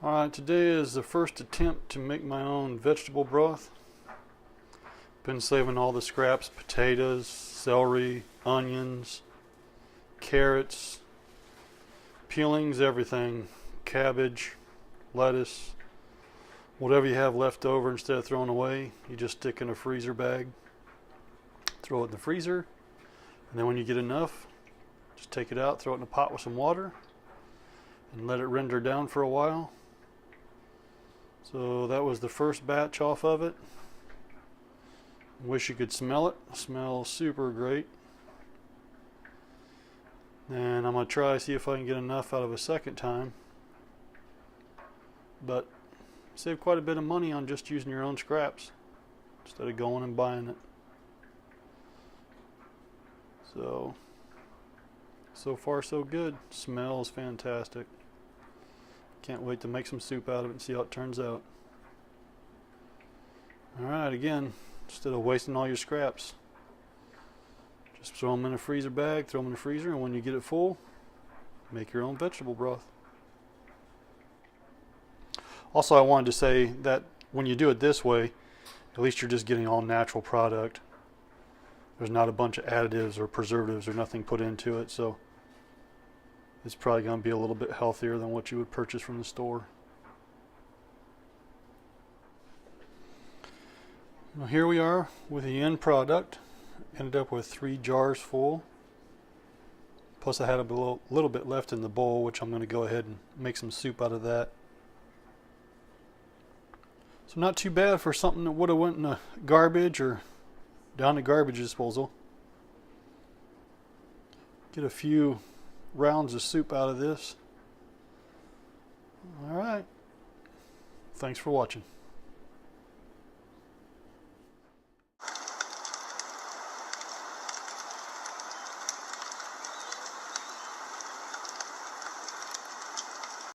Alright, today is the first attempt to make my own vegetable broth. Been saving all the scraps, potatoes, celery, onions, carrots, peelings, everything, cabbage, lettuce, whatever you have left over. Instead of throwing away, you just stick in a freezer bag, throw it in the freezer, and then when you get enough, just take it out, throw it in a pot with some water, and let it render down for a while. So that was the first batch off of it. Wish you could smell it. It smells super great. And I'm going to try see if I can get enough out of a second time. But save quite a bit of money on just using your own scraps instead of going and buying it. So far so good. Smells fantastic. Can't wait to make some soup out of it and see how it turns out. Alright, again, instead of wasting all your scraps, just throw them in a freezer bag, throw them in the freezer, and when you get it full, make your own vegetable broth. Also, I wanted to say that when you do it this way, at least you're just getting all natural product. There's not a bunch of additives or preservatives or nothing put into it, so it's probably going to be a little bit healthier than what you would purchase from the store. Well, here we are with the end product. Ended up with 3 jars full. Plus I had a little bit left in the bowl, which I'm going to go ahead and make some soup out of that. So not too bad for something that would have went in the garbage or down the garbage disposal. Get a few rounds of soup out of this. Alright. Thanks for watching.